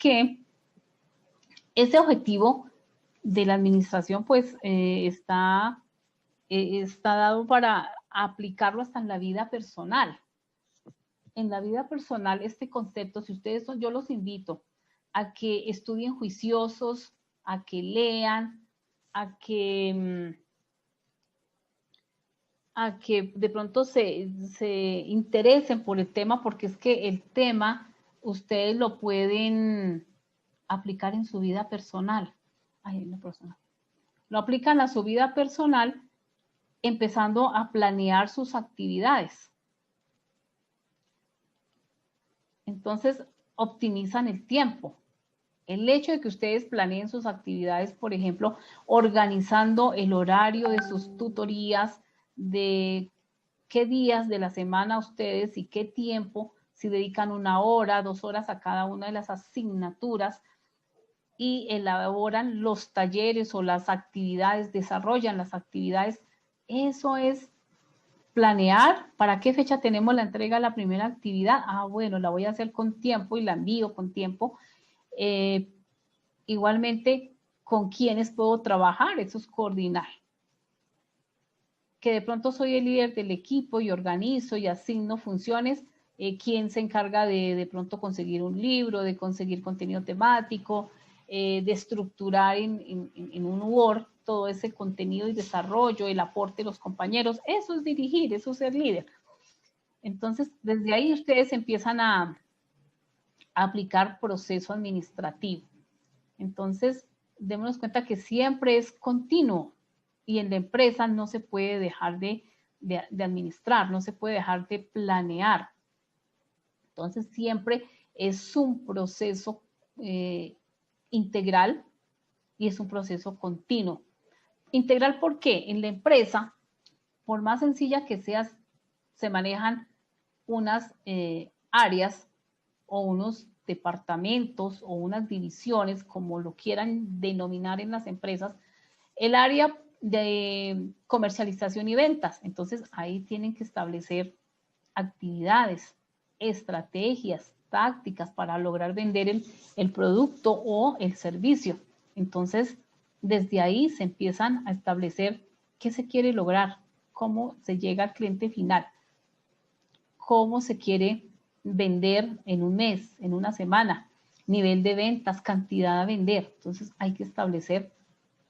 que ese objetivo de la administración pues está dado para aplicarlo hasta en la vida personal. En la vida personal, este concepto, si ustedes son, yo los invito a que estudien juiciosos, a que lean, a que de pronto se interesen por el tema, porque es que el tema ustedes lo pueden aplicar en su vida personal. Ay, no personal. Lo aplican a su vida personal empezando a planear sus actividades. Entonces, optimizan el tiempo. El hecho de que ustedes planeen sus actividades, por ejemplo, organizando el horario de sus tutorías, de qué días de la semana ustedes y qué tiempo, si dedican 1 hora, 2 horas a cada una de las asignaturas y elaboran los talleres o las actividades, desarrollan las actividades. Eso es planear. ¿Para qué fecha tenemos la entrega de la primera actividad? Ah, bueno, la voy a hacer con tiempo y la envío con tiempo. Igualmente, ¿con quiénes puedo trabajar? Eso es coordinar. Que de pronto soy el líder del equipo y organizo y asigno funciones. ¿Quién se encarga de pronto conseguir un libro, de conseguir contenido temático, de estructurar en un Word todo ese contenido y desarrollo, el aporte de los compañeros? Eso es dirigir, eso es ser líder. Entonces, desde ahí ustedes empiezan a aplicar proceso administrativo. Entonces, démonos cuenta que siempre es continuo y en la empresa no se puede dejar de administrar, no se puede dejar de planear. Entonces, siempre es un proceso integral y es un proceso continuo. Integral, ¿por qué? En la empresa, por más sencilla que sea, se manejan unas áreas o unos departamentos o unas divisiones, como lo quieran denominar en las empresas, el área de comercialización y ventas. Entonces, ahí tienen que establecer actividades, estrategias, tácticas para lograr vender el producto o el servicio. Entonces, desde ahí se empiezan a establecer qué se quiere lograr, cómo se llega al cliente final, cómo se quiere vender en un mes, en una semana, nivel de ventas, cantidad a vender. Entonces, hay que establecer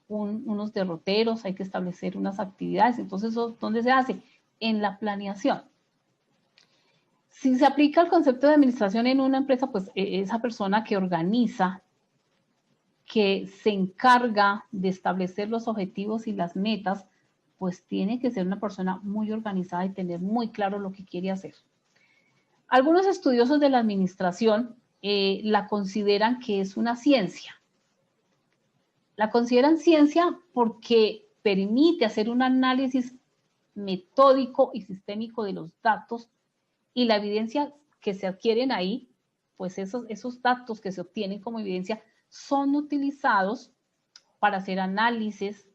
unos derroteros, hay que establecer unas actividades. Entonces, ¿dónde se hace? En la planeación. Si se aplica el concepto de administración en una empresa, pues esa persona que organiza, que se encarga de establecer los objetivos y las metas, pues tiene que ser una persona muy organizada y tener muy claro lo que quiere hacer. Algunos estudiosos de la administración la consideran que es una ciencia. La consideran ciencia porque permite hacer un análisis metódico y sistémico de los datos y la evidencia que se adquieren ahí, pues esos datos que se obtienen como evidencia son utilizados para hacer análisis,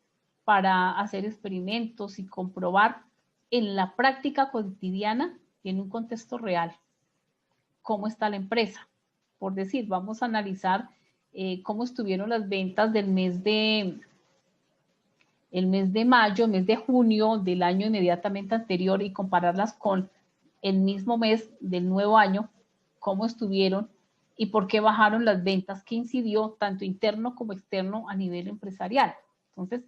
para hacer experimentos y comprobar en la práctica cotidiana y en un contexto real cómo está la empresa. Por decir, vamos a analizar cómo estuvieron las ventas del mes de mayo, mes de junio del año inmediatamente anterior y compararlas con el mismo mes del nuevo año, cómo estuvieron y por qué bajaron las ventas, qué incidió tanto interno como externo a nivel empresarial. Entonces,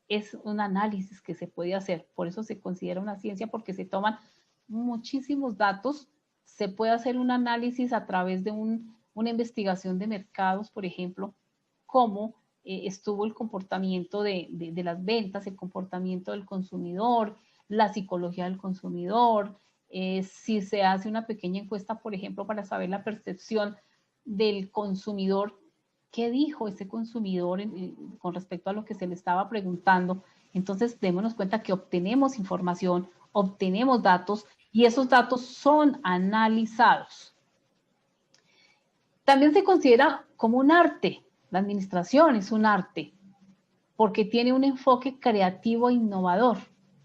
es un análisis que se puede hacer, por eso se considera una ciencia, porque se toman muchísimos datos, se puede hacer un análisis a través de una investigación de mercados, por ejemplo, cómo estuvo el comportamiento de las ventas, el comportamiento del consumidor, la psicología del consumidor, si se hace una pequeña encuesta, por ejemplo, para saber la percepción del consumidor, qué dijo ese consumidor con respecto a lo que se le estaba preguntando. Entonces, démonos cuenta que obtenemos información, obtenemos datos y esos datos son analizados. También se considera como un arte. La administración es un arte porque tiene un enfoque creativo e innovador.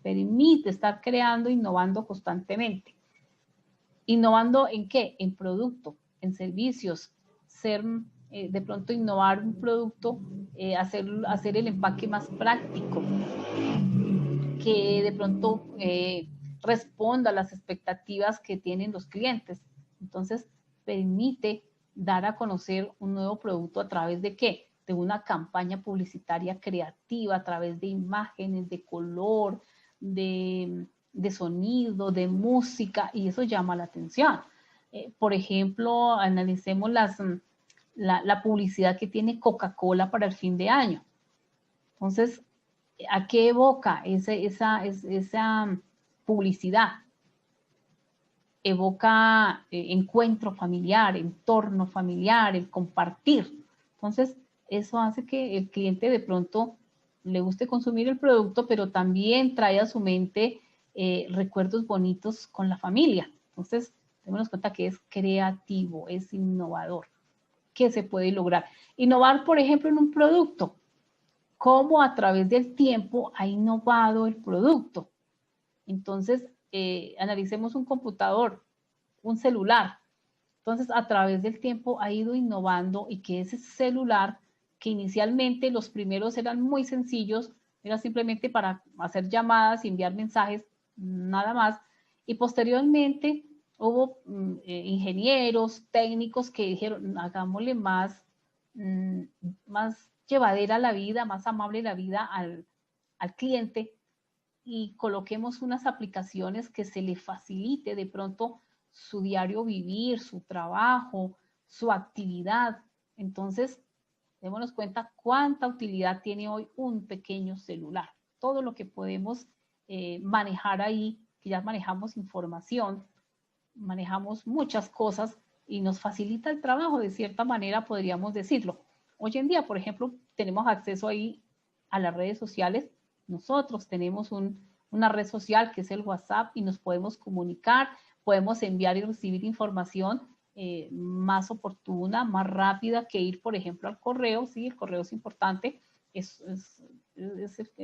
Permite estar creando, innovando constantemente. ¿Innovando en qué? En producto, en servicios, ser, de pronto innovar un producto, hacer el empaque más práctico, que de pronto responda a las expectativas que tienen los clientes. Entonces, permite dar a conocer un nuevo producto a través de ¿qué? De una campaña publicitaria creativa, a través de imágenes, de color, de sonido, de música, y eso llama la atención. Por ejemplo, analicemos la publicidad que tiene Coca-Cola para el fin de año. Entonces, ¿a qué evoca esa publicidad? Evoca encuentro familiar, entorno familiar, el compartir. Entonces, eso hace que el cliente de pronto le guste consumir el producto, pero también trae a su mente recuerdos bonitos con la familia. Entonces, démonos cuenta que es creativo, es innovador. ¿Qué se puede lograr? Innovar, por ejemplo, en un producto. ¿Cómo a través del tiempo ha innovado el producto? Entonces, analicemos un computador, un celular. Entonces, a través del tiempo ha ido innovando y que ese celular, que inicialmente los primeros eran muy sencillos, era simplemente para hacer llamadas y enviar mensajes, nada más. Y posteriormente hubo ingenieros, técnicos que dijeron, hagámosle más llevadera la vida, más amable la vida al cliente y coloquemos unas aplicaciones que se le facilite de pronto su diario vivir, su trabajo, su actividad. Entonces, démonos cuenta cuánta utilidad tiene hoy un pequeño celular. Todo lo que podemos manejar ahí, que ya manejamos información, manejamos muchas cosas y nos facilita el trabajo, de cierta manera podríamos decirlo. Hoy en día, por ejemplo, tenemos acceso ahí a las redes sociales. Nosotros tenemos una red social que es el WhatsApp y nos podemos comunicar, podemos enviar y recibir información más oportuna, más rápida que ir, por ejemplo, al correo. Sí, el correo es importante, es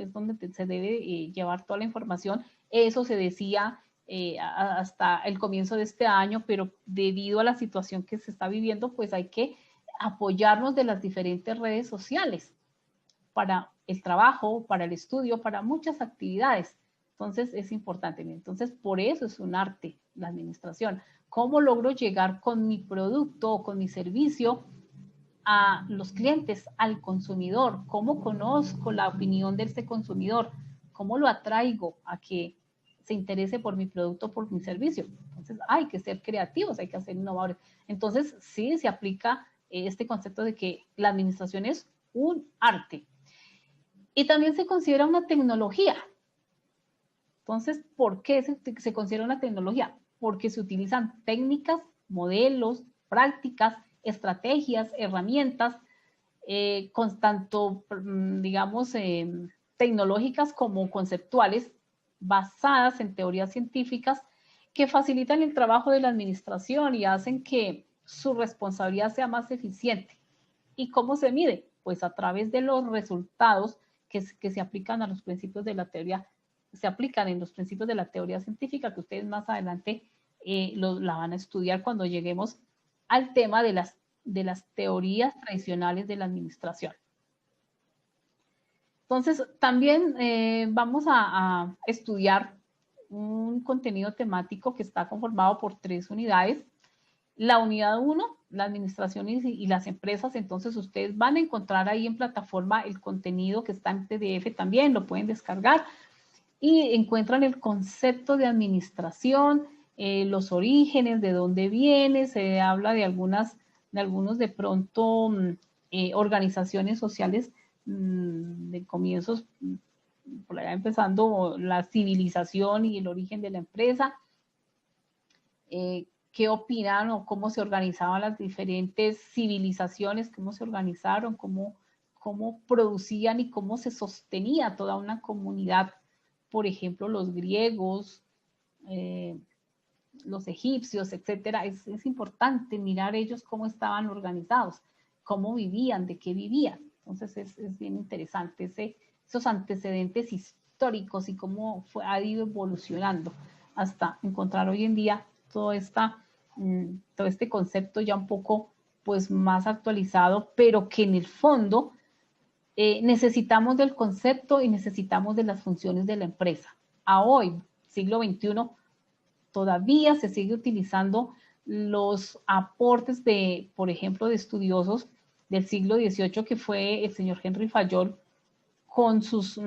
donde se debe llevar toda la información. Eso se decía hasta el comienzo de este año, pero debido a la situación que se está viviendo, pues hay que apoyarnos de las diferentes redes sociales para el trabajo, para el estudio, para muchas actividades. Entonces es importante. Entonces por eso es un arte la administración. ¿Cómo logro llegar con mi producto o con mi servicio a los clientes, al consumidor? ¿Cómo conozco la opinión de este consumidor? ¿Cómo lo atraigo a que se interese por mi producto, por mi servicio? Entonces hay que ser creativos, hay que ser innovadores. Entonces sí se aplica este concepto de que la administración es un arte. Y también se considera una tecnología. Entonces, ¿por qué se considera una tecnología? Porque se utilizan técnicas, modelos, prácticas, estrategias, herramientas, con tanto, digamos, tecnológicas como conceptuales, basadas en teorías científicas que facilitan el trabajo de la administración y hacen que su responsabilidad sea más eficiente. ¿Y cómo se mide? Pues a través de los resultados que se aplican a los principios de la teoría, se aplican en los principios de la teoría científica, que ustedes más adelante la van a estudiar cuando lleguemos al tema de las teorías tradicionales de la administración. Entonces, también vamos a estudiar un contenido temático que está conformado por 3 unidades. La unidad 1, la administración y las empresas. Entonces, ustedes van a encontrar ahí en plataforma el contenido que está en PDF también, lo pueden descargar y encuentran el concepto de administración, los orígenes, de dónde viene, se habla de algunos de pronto organizaciones sociales de comienzos, por allá empezando la civilización y el origen de la empresa, qué opinan o cómo se organizaban las diferentes civilizaciones, cómo se organizaron, cómo producían y cómo se sostenía toda una comunidad. Por ejemplo, los griegos, los egipcios, etcétera. Es importante mirar ellos cómo estaban organizados, cómo vivían, de qué vivían. Entonces es bien interesante esos antecedentes históricos y cómo ha ido evolucionando hasta encontrar hoy en día todo este concepto ya un poco pues más actualizado, pero que en el fondo necesitamos del concepto y necesitamos de las funciones de la empresa. A hoy, siglo XXI, todavía se sigue utilizando los aportes de, por ejemplo, de estudiosos del siglo XVIII, que fue el señor Henry Fayol, con sus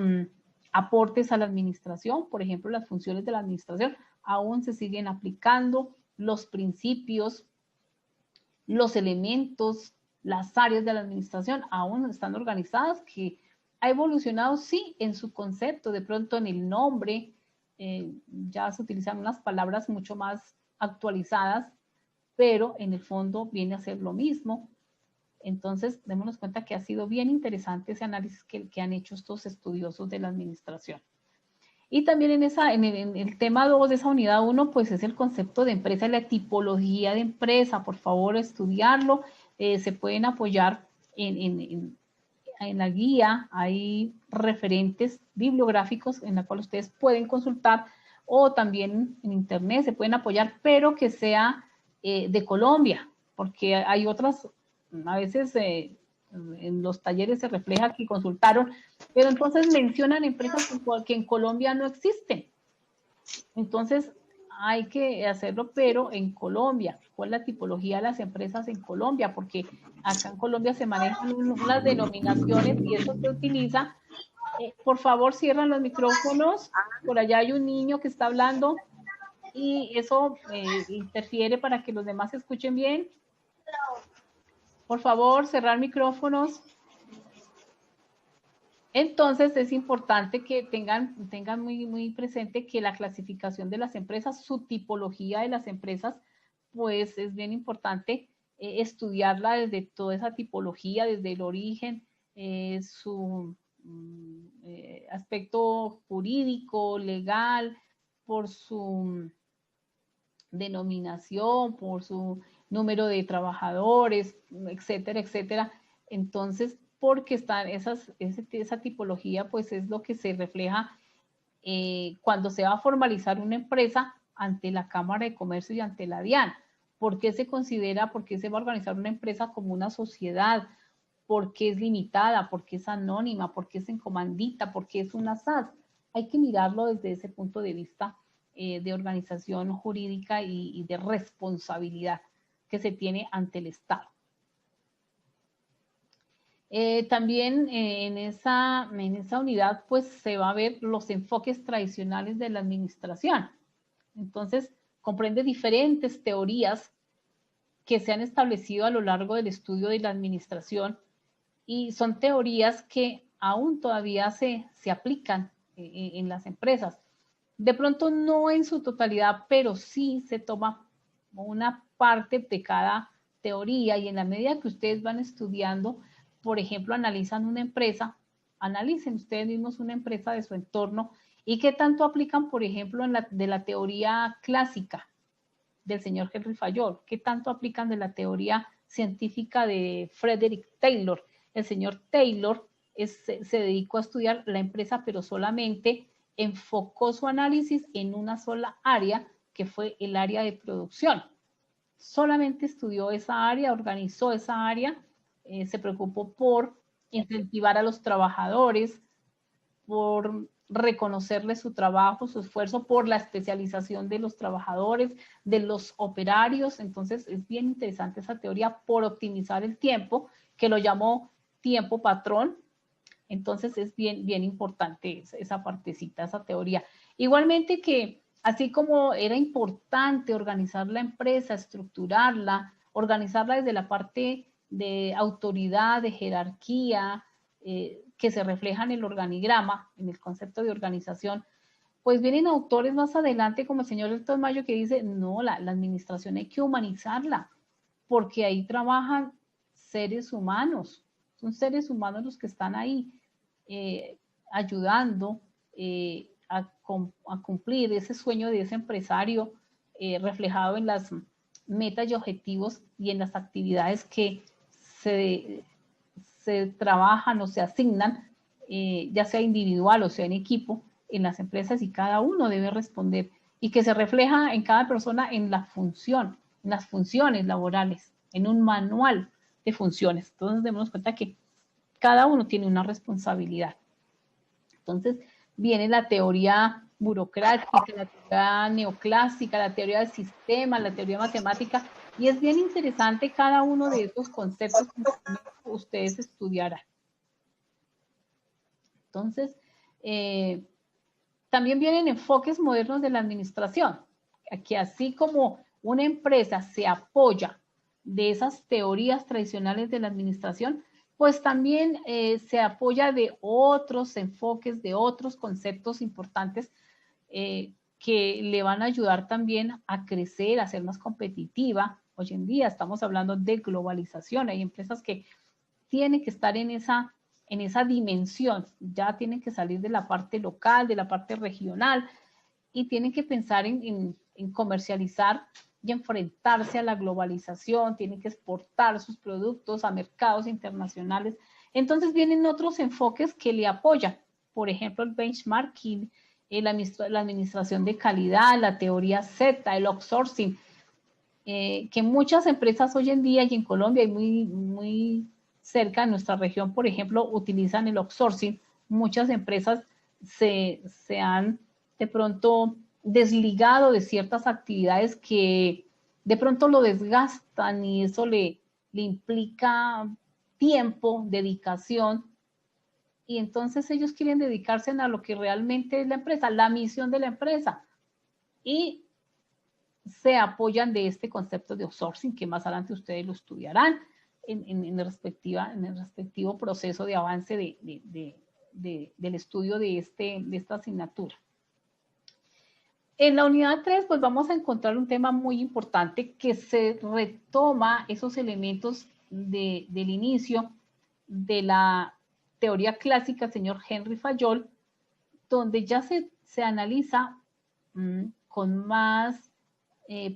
aportes a la administración, por ejemplo, las funciones de la administración, aún se siguen aplicando los principios, los elementos, las áreas de la administración aún están organizadas, que ha evolucionado, sí, en su concepto, de pronto en el nombre, ya se utilizan unas palabras mucho más actualizadas, pero en el fondo viene a ser lo mismo. Entonces, démonos cuenta que ha sido bien interesante ese análisis que han hecho estos estudiosos de la administración. Y también en el tema 2 de esa unidad 1, pues es el concepto de empresa y la tipología de empresa. Por favor, estudiarlo. Se pueden apoyar en la guía. Hay referentes bibliográficos en la cual ustedes pueden consultar, o también en internet se pueden apoyar, pero que sea de Colombia, porque hay otras, a veces en los talleres se refleja que consultaron, pero entonces mencionan empresas que en Colombia no existen. Entonces hay que hacerlo, pero en Colombia. ¿Cuál es la tipología de las empresas en Colombia? Porque acá en Colombia se manejan unas denominaciones y eso se utiliza. Por favor, cierran los micrófonos. Por allá hay un niño que está hablando y eso interfiere para que los demás escuchen bien. Por favor, cerrar micrófonos. Entonces, es importante que tengan muy presente que la clasificación de las empresas, su tipología de las empresas, pues es bien importante estudiarla desde toda esa tipología, desde el origen, su aspecto jurídico, legal, por su denominación, por su número de trabajadores, etcétera, etcétera. Entonces, porque están esa tipología, pues es lo que se refleja cuando se va a formalizar una empresa ante la Cámara de Comercio y ante la DIAN. ¿Por qué se considera, por qué se va a organizar una empresa como una sociedad? ¿Por qué es limitada? ¿Por qué es anónima? ¿Por qué es en comandita? ¿Por qué es una SAS? Hay que mirarlo desde ese punto de vista de organización jurídica y de responsabilidad que se tiene ante el Estado. También en esa unidad pues se va a ver los enfoques tradicionales de la administración. Entonces comprende diferentes teorías que se han establecido a lo largo del estudio de la administración y son teorías que aún todavía se aplican en las empresas. De pronto no en su totalidad, pero sí se toma una parte de cada teoría y en la medida que ustedes van estudiando, por ejemplo, analizan una empresa, analicen ustedes mismos una empresa de su entorno y qué tanto aplican, por ejemplo, de la teoría clásica del señor Henry Fayol, qué tanto aplican de la teoría científica de Frederick Taylor. El señor Taylor se dedicó a estudiar la empresa, pero solamente enfocó su análisis en una sola área, que fue el área de producción. Solamente estudió esa área, organizó esa área, se preocupó por incentivar a los trabajadores, por reconocerle su trabajo, su esfuerzo, por la especialización de los trabajadores, de los operarios. Entonces es bien interesante esa teoría por optimizar el tiempo, que lo llamó tiempo patrón. Entonces es bien importante esa partecita, esa teoría. Igualmente que así como era importante organizar la empresa, estructurarla, organizarla desde la parte de autoridad, de jerarquía, que se refleja en el organigrama, en el concepto de organización, pues vienen autores más adelante como el señor Elton Mayo que dice, no, la administración hay que humanizarla, porque ahí trabajan seres humanos, son seres humanos los que están ahí ayudando a cumplir ese sueño de ese empresario reflejado en las metas y objetivos y en las actividades que se trabajan o se asignan, ya sea individual o sea en equipo, en las empresas, y cada uno debe responder y que se refleja en cada persona en la función, en las funciones laborales en un manual de funciones. Entonces, démonos cuenta que cada uno tiene una responsabilidad. Entonces, viene la teoría burocrática, la teoría neoclásica, la teoría del sistema, la teoría matemática, y es bien interesante cada uno de esos conceptos que ustedes estudiarán. Entonces, también vienen enfoques modernos de la administración, que así como una empresa se apoya de esas teorías tradicionales de la administración, pues también se apoya de otros enfoques, de otros conceptos importantes que le van a ayudar también a crecer, a ser más competitiva. Hoy en día estamos hablando de globalización, hay empresas que tienen que estar en esa dimensión, ya tienen que salir de la parte local, de la parte regional, y tienen que pensar en comercializar y enfrentarse a la globalización, tienen que exportar sus productos a mercados internacionales. Entonces vienen otros enfoques que le apoyan, por ejemplo, el benchmarking, la administración de calidad, la teoría Z, el outsourcing, que muchas empresas hoy en día y en Colombia y muy cerca de nuestra región, por ejemplo, utilizan el outsourcing. Muchas empresas se han de pronto desligado de ciertas actividades que de pronto lo desgastan y eso le implica tiempo, dedicación, y entonces ellos quieren dedicarse a lo que realmente es la empresa, la misión de la empresa, y se apoyan de este concepto de outsourcing, que más adelante ustedes lo estudiarán en el respectivo proceso de avance del estudio de esta asignatura. En la unidad 3, pues vamos a encontrar un tema muy importante que se retoma esos elementos del inicio de la teoría clásica, señor Henry Fayol, donde ya se analiza con más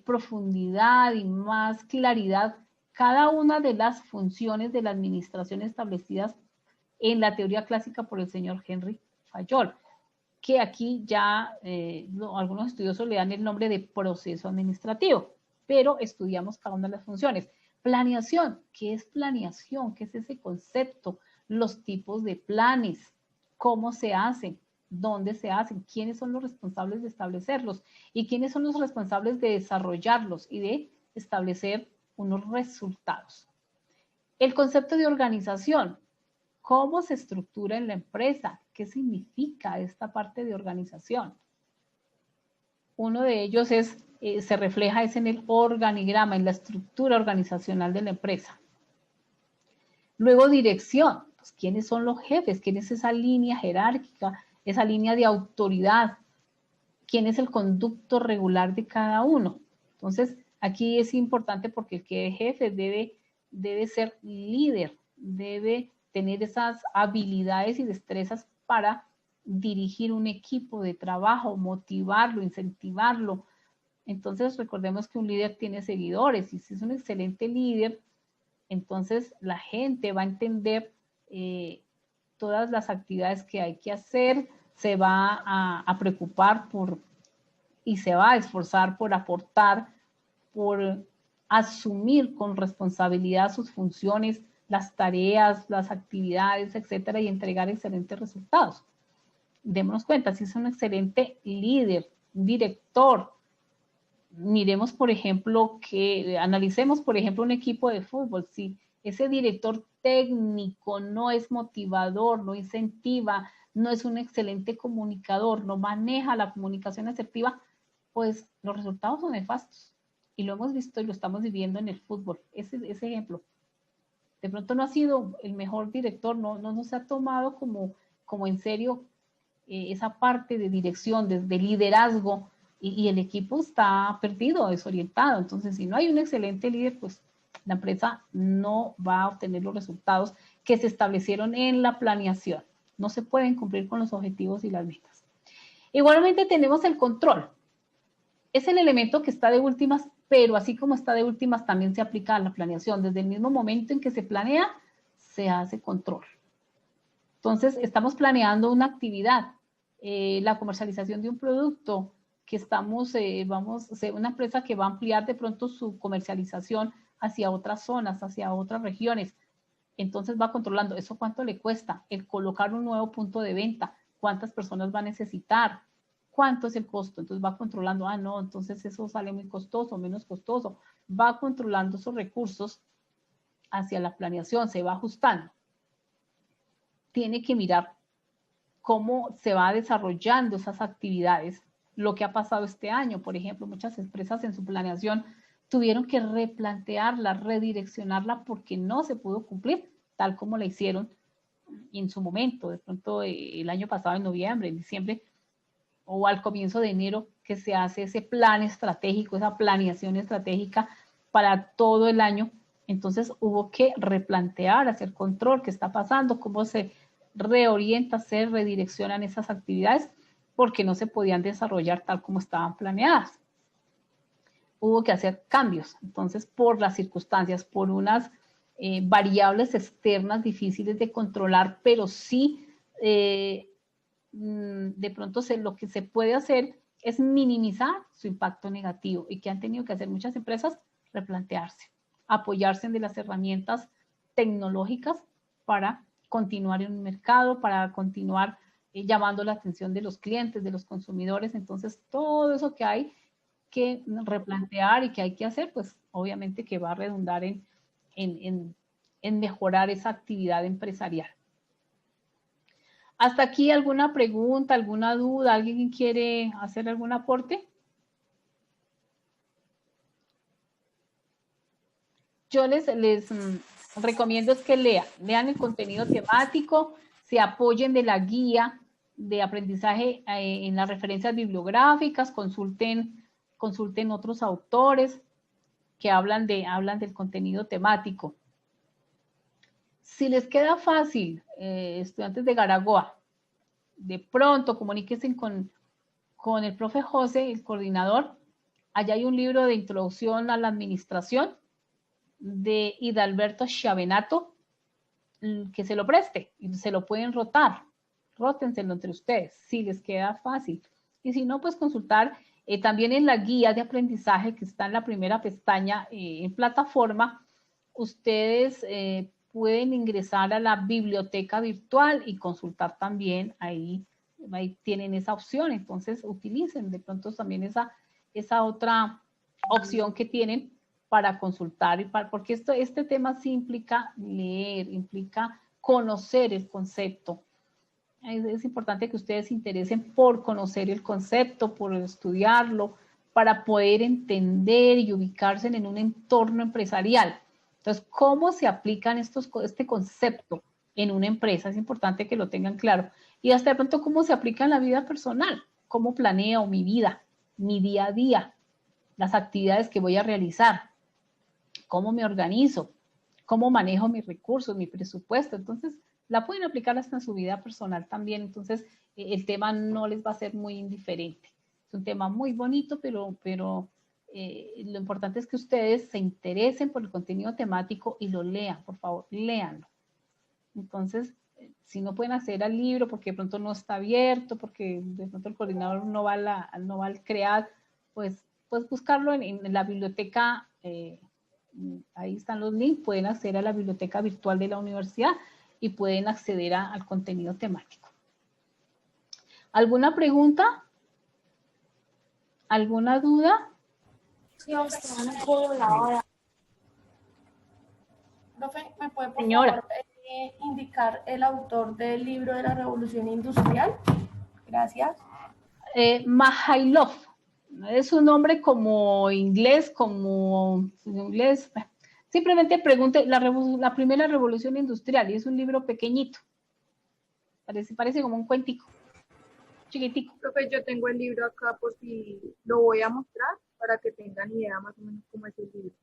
profundidad y más claridad cada una de las funciones de la administración establecidas en la teoría clásica por el señor Henry Fayol, que aquí ya algunos estudiosos le dan el nombre de proceso administrativo, pero estudiamos cada una de las funciones. Planeación, ¿qué es planeación? ¿Qué es ese concepto? Los tipos de planes, cómo se hacen, dónde se hacen, quiénes son los responsables de establecerlos y quiénes son los responsables de desarrollarlos y de establecer unos resultados. El concepto de organización, ¿cómo se estructura en la empresa? ¿Qué significa esta parte de organización? Uno de ellos se refleja en el organigrama, en la estructura organizacional de la empresa. Luego, dirección. Pues, ¿quiénes son los jefes? ¿Quién es esa línea jerárquica? Esa línea de autoridad. ¿Quién es el conducto regular de cada uno? Entonces, aquí es importante porque el que es jefe debe ser líder, debe tener esas habilidades y destrezas para dirigir un equipo de trabajo, motivarlo, incentivarlo. Entonces, recordemos que un líder tiene seguidores y si es un excelente líder, entonces la gente va a entender todas las actividades que hay que hacer, se va a preocupar y se va a esforzar por aportar, por asumir con responsabilidad sus funciones, las tareas, las actividades, etcétera, y entregar excelentes resultados. Démonos cuenta, si es un excelente líder, director, miremos, por ejemplo, analicemos, por ejemplo, un equipo de fútbol. Si ese director técnico no es motivador, no incentiva, no es un excelente comunicador, no maneja la comunicación asertiva, pues los resultados son nefastos. Y lo hemos visto y lo estamos viviendo en el fútbol. Ese ejemplo. De pronto no ha sido el mejor director, no se ha tomado como en serio esa parte de dirección, de liderazgo, y el equipo está perdido, desorientado. Entonces, si no hay un excelente líder, pues la empresa no va a obtener los resultados que se establecieron en la planeación. No se pueden cumplir con los objetivos y las metas. Igualmente tenemos el control. Es el elemento que está de últimas, pero así como está de últimas, también se aplica a la planeación. Desde el mismo momento en que se planea, se hace control. Entonces, estamos planeando una actividad, la comercialización de un producto, que estamos, una empresa que va a ampliar de pronto su comercialización hacia otras zonas, hacia otras regiones. Entonces va controlando eso, cuánto le cuesta el colocar un nuevo punto de venta, cuántas personas va a necesitar, cuánto es el costo. Entonces va controlando, ah, no, entonces eso sale muy costoso, menos costoso. Va controlando esos recursos hacia la planeación, se va ajustando. Tiene que mirar cómo se va desarrollando esas actividades, lo que ha pasado este año. Por ejemplo, muchas empresas en su planeación tuvieron que replantearla, redireccionarla porque no se pudo cumplir tal como la hicieron en su momento. De pronto el año pasado, en noviembre, en diciembre o al comienzo de enero, que se hace ese plan estratégico, esa planeación estratégica para todo el año. Entonces hubo que replantear, hacer control, qué está pasando, cómo se reorienta, se redireccionan esas actividades, porque no se podían desarrollar tal como estaban planeadas. Hubo que hacer cambios, entonces por las circunstancias, por unas variables externas difíciles de controlar, pero sí de pronto lo que se puede hacer es minimizar su impacto negativo, y que han tenido que hacer muchas empresas, replantearse, apoyarse en de las herramientas tecnológicas para continuar en un mercado, para continuar llamando la atención de los clientes, de los consumidores. Entonces, todo eso que hay que replantear y que hay que hacer, pues obviamente que va a redundar en mejorar esa actividad empresarial. ¿Hasta aquí alguna pregunta, alguna duda? ¿Alguien quiere hacer algún aporte? Yo les recomiendo es que lean el contenido temático, se apoyen de la guía de aprendizaje en las referencias bibliográficas, consulten otros autores que hablan del contenido temático. Si les queda fácil, estudiantes de Garagoa, de pronto comuníquense con el profe José, el coordinador. Allá hay un libro de introducción a la administración de Hidalberto Chiavenato, que se lo preste y se lo pueden rotar. Rótenselo entre ustedes, si les queda fácil. Y si no, pues consultar también en la guía de aprendizaje que está en la primera pestaña en plataforma. Ustedes pueden ingresar a la biblioteca virtual y consultar también ahí tienen esa opción. Entonces utilicen de pronto también esa otra opción que tienen para consultar, porque este tema sí implica leer, implica conocer el concepto. Es importante que ustedes se interesen por conocer el concepto, por estudiarlo, para poder entender y ubicarse en un entorno empresarial. Entonces, ¿cómo se aplican este concepto en una empresa? Es importante que lo tengan claro. Y hasta de pronto, ¿cómo se aplica en la vida personal? ¿Cómo planeo mi vida, mi día a día, las actividades que voy a realizar? ¿Cómo me organizo? ¿Cómo manejo mis recursos, mi presupuesto? Entonces, la pueden aplicar hasta en su vida personal también. Entonces, el tema no les va a ser muy indiferente. Es un tema muy bonito, pero lo importante es que ustedes se interesen por el contenido temático y lo lean, por favor, léanlo. Entonces, si no pueden acceder al libro porque de pronto no está abierto, porque de pronto el coordinador no va al CREAD, pues buscarlo en la biblioteca. Ahí están los links, pueden acceder a la biblioteca virtual de la universidad y pueden acceder al contenido temático. ¿Alguna pregunta? ¿Alguna duda? Sí, no puedo la hora. Profe, ¿me puede por favor indicar el autor del libro de la Revolución Industrial? Gracias. Mihailov. Es un nombre como inglés. Simplemente pregunte la primera revolución industrial, y es un libro pequeñito. Parece como un cuentico, chiquitico. Profe, yo tengo el libro acá por si lo voy a mostrar para que tengan idea más o menos cómo es el libro.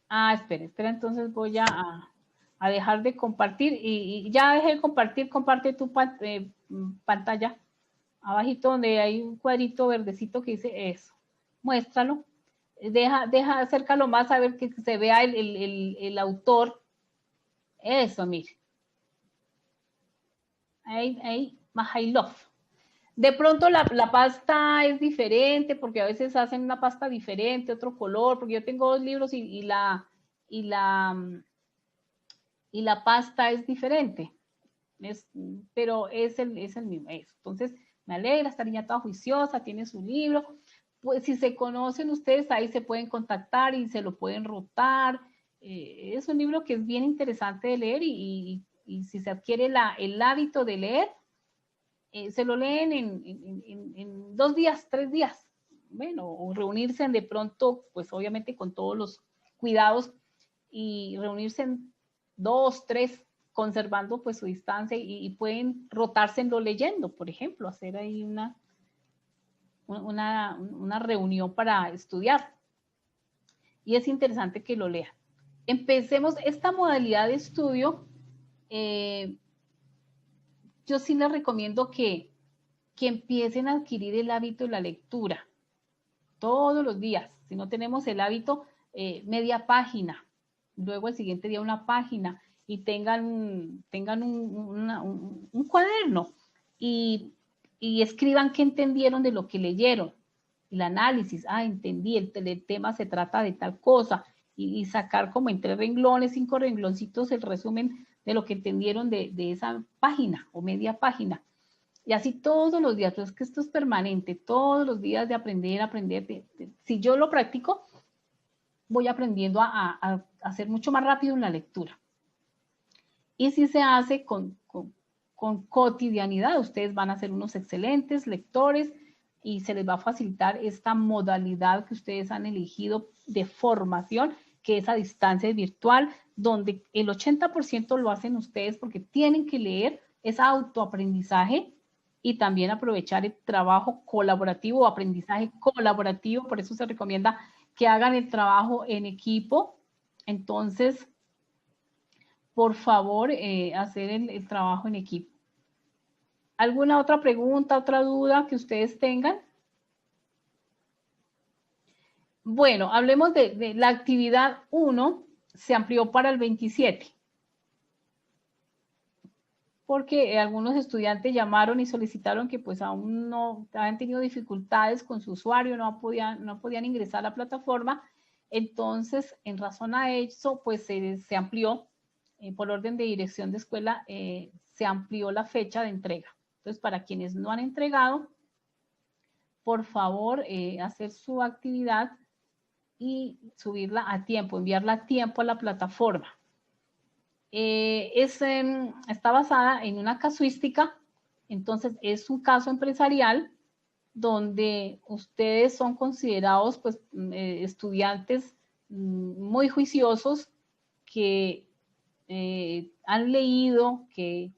Ah, espera, entonces voy a dejar de compartir y ya dejé de compartir. Comparte tu pantalla. Abajito donde hay un cuadrito verdecito que dice eso. Muéstralo. Acércalo más a ver que se vea el autor. Eso, mire. Ahí, Mihailov. De pronto la pasta es diferente porque a veces hacen una pasta diferente, otro color, porque yo tengo dos libros y y la pasta es diferente, pero es el mismo. Eso. Entonces, me alegra, esta niña toda juiciosa, tiene su libro. Pues si se conocen ustedes, ahí se pueden contactar y se lo pueden rotar. Es un libro que es bien interesante de leer y si se adquiere el hábito de leer, se lo leen en 2 días, 3 días. Bueno, o reunirse de pronto, pues obviamente con todos los cuidados y reunirse en 2, 3, conservando pues su distancia y pueden rotárselo leyendo, por ejemplo, hacer ahí una reunión para estudiar. Y es interesante que lo lean. Empecemos esta modalidad de estudio. Yo sí les recomiendo que empiecen a adquirir el hábito de la lectura todos los días. Si no tenemos el hábito, media página, luego el siguiente día una página y tengan un cuaderno y escriban qué entendieron de lo que leyeron. El análisis, entendí, el tema se trata de tal cosa y sacar como en 3 renglones, 5 rengloncitos el resumen de lo que entendieron de esa página o media página. Y así todos los días, pues es que esto es permanente, todos los días de aprender. Si yo lo practico, voy aprendiendo a hacer mucho más rápido en la lectura. Y si se hace con cotidianidad, ustedes van a ser unos excelentes lectores y se les va a facilitar esta modalidad que ustedes han elegido de formación, que es a distancia virtual, donde el 80% lo hacen ustedes porque tienen que leer, es autoaprendizaje y también aprovechar el trabajo colaborativo o aprendizaje colaborativo, por eso se recomienda que hagan el trabajo en equipo. Entonces, por favor, hacer el trabajo en equipo. ¿Alguna otra pregunta, otra duda que ustedes tengan? Bueno, hablemos de la actividad 1, se amplió para el 27. Porque algunos estudiantes llamaron y solicitaron que pues aún no habían tenido dificultades con su usuario, no podían ingresar a la plataforma. Entonces, en razón a eso, pues se amplió, por orden de dirección de escuela, se amplió la fecha de entrega. Entonces, para quienes no han entregado, por favor, hacer su actividad y subirla a tiempo, enviarla a tiempo a la plataforma. Está basada en una casuística, entonces es un caso empresarial donde ustedes son considerados pues, estudiantes muy juiciosos que han leído, que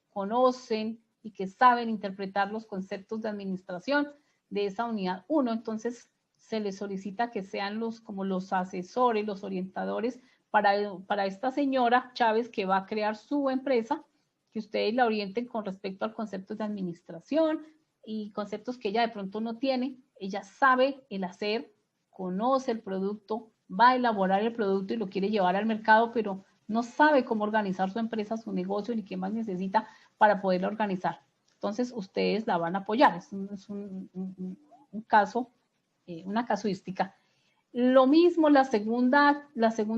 conocen y que saben interpretar los conceptos de administración de esa unidad 1. Entonces se les solicita que sean como los asesores, los orientadores para esta señora Chávez que va a crear su empresa, que ustedes la orienten con respecto al concepto de administración y conceptos que ella de pronto no tiene. Ella sabe el hacer, conoce el producto, va a elaborar el producto y lo quiere llevar al mercado, pero no sabe cómo organizar su empresa, su negocio, ni qué más necesita para poderla organizar. Entonces, ustedes la van a apoyar. Es un caso, una casuística. Lo mismo, la segunda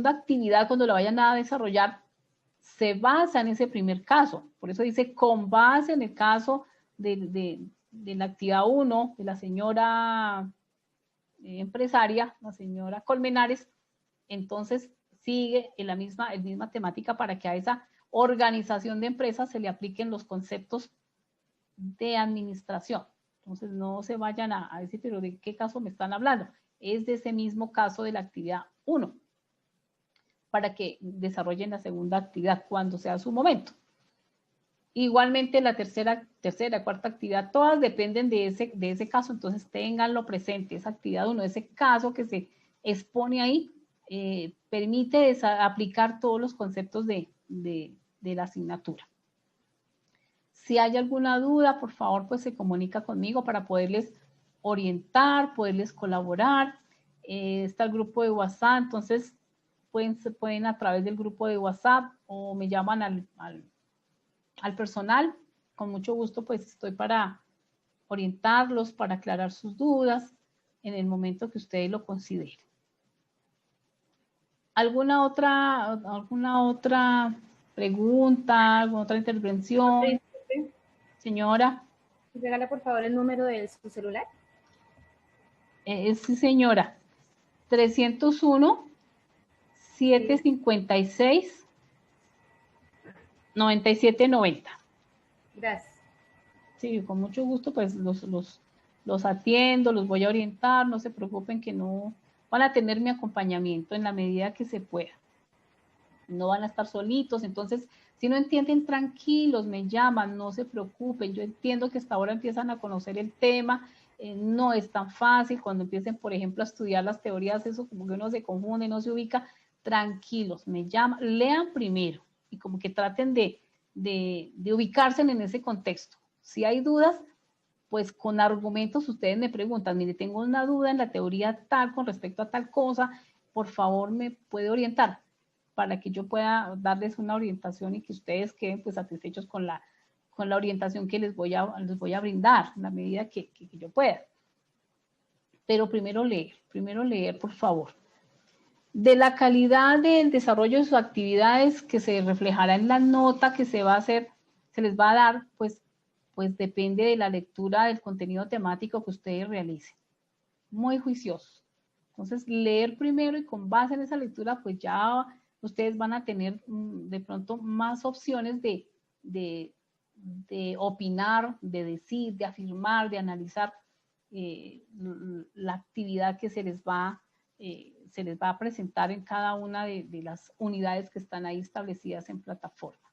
actividad, cuando la vayan a desarrollar, se basa en ese primer caso. Por eso dice, con base en el caso de la actividad 1, de la señora empresaria, la señora Colmenares, entonces sigue en la misma temática para que a esa organización de empresas se le apliquen los conceptos de administración. Entonces no se vayan a decir, pero ¿de qué caso me están hablando? Es de ese mismo caso de la actividad 1, para que desarrollen la segunda actividad cuando sea su momento. Igualmente la tercera, cuarta actividad, todas dependen de ese caso, entonces ténganlo presente, esa actividad 1, ese caso que se expone ahí, permite aplicar todos los conceptos de la asignatura. Si hay alguna duda, por favor, pues se comunica conmigo para poderles orientar, poderles colaborar. Está el grupo de WhatsApp, entonces pueden a través del grupo de WhatsApp o me llaman al personal. Con mucho gusto, pues estoy para orientarlos, para aclarar sus dudas en el momento que ustedes lo consideren. ¿Alguna otra pregunta, alguna otra intervención? Señora. Regala por favor el número de su celular. Sí, señora. 301-756-9790. Gracias. Sí, con mucho gusto, pues los atiendo, los voy a orientar, no se preocupen que no van a tener mi acompañamiento en la medida que se pueda. No van a estar solitos, entonces, si no entienden, tranquilos, me llaman, no se preocupen. Yo entiendo que hasta ahora empiezan a conocer el tema, no es tan fácil. Cuando empiecen, por ejemplo, a estudiar las teorías, eso como que uno se confunde, no se ubica. Tranquilos, me llaman, lean primero y como que traten de ubicarse en ese contexto. Si hay dudas, pues con argumentos ustedes me preguntan, mire, tengo una duda en la teoría tal con respecto a tal cosa, por favor me puede orientar para que yo pueda darles una orientación y que ustedes queden pues satisfechos con la orientación que les voy a brindar en la medida que yo pueda. Pero primero leer, por favor. De la calidad del desarrollo de sus actividades que se reflejará en la nota que se va a hacer, se les va a dar, pues depende de la lectura del contenido temático que ustedes realicen. Muy juiciosos. Entonces, leer primero y con base en esa lectura, pues ya ustedes van a tener de pronto más opciones de opinar, de decir, de afirmar, de analizar la actividad que se les va a presentar en cada una de las unidades que están ahí establecidas en plataforma.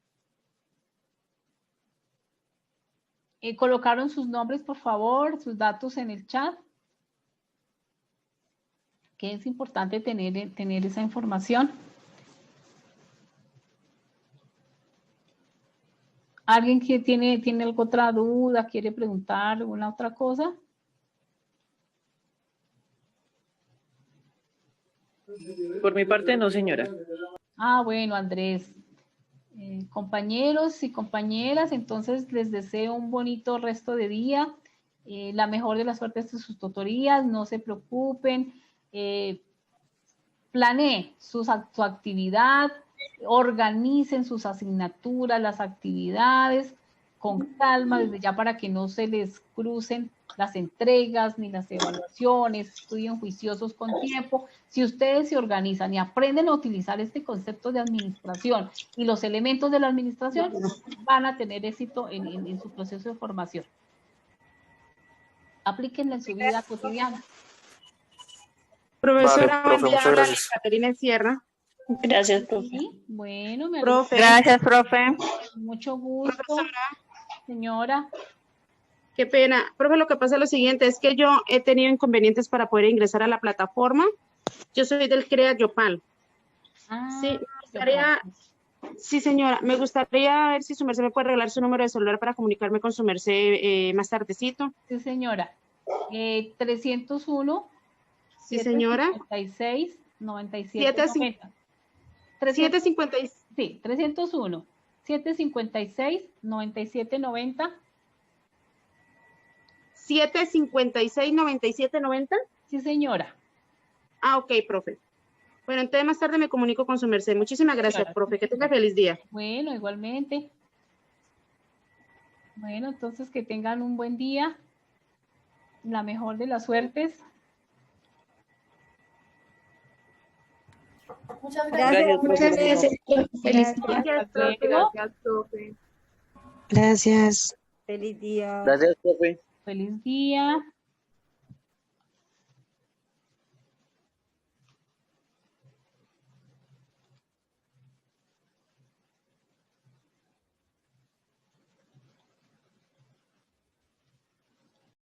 ¿Colocaron sus nombres, por favor, sus datos en el chat? Que es importante tener esa información. ¿Alguien que tiene alguna otra duda, quiere preguntar alguna otra cosa? Por mi parte, no, señora. Ah, bueno, Andrés. Compañeros y compañeras, entonces les deseo un bonito resto de día. La mejor de las suertes de sus tutorías, no se preocupen. Planeen su actividad, organicen sus asignaturas, las actividades con calma desde ya para que no se les crucen las entregas ni las evaluaciones, estudien juiciosos con tiempo. Si ustedes se organizan y aprenden a utilizar este concepto de administración y los elementos de la administración, van a tener éxito en su proceso de formación. Aplíquenla en su vida cotidiana. Profesora, Vale, profe, muchas gracias. Catalina Sierra. Gracias, profe. Sí, bueno, me Profe. Gracias, profe. mucho gusto. Profesora. Señora. Qué pena. Profe, lo que pasa es lo siguiente, es que yo he tenido inconvenientes para poder ingresar a la plataforma. Yo soy del CREA Yopal. Sí, me gustaría, sí, señora, me gustaría ver si su merced me puede regalar su número de celular para comunicarme con su merced más tardecito. Sí, señora. 301. Sí, señora. 756, 97, 90. 756. Sí, 301. 756, 97, 90. 756, 97, 90. Sí, señora. Ah, ok, profe. Bueno, entonces más tarde me comunico con su merced. Muchísimas gracias, Claro. profe. Que tenga feliz día. Bueno, igualmente. Bueno, entonces que tengan un buen día. La mejor de las suertes. Muchas gracias. Gracias, profe. Feliz Hasta profe. luego. Gracias, profe. Gracias. Feliz día. Gracias, profe. Feliz día.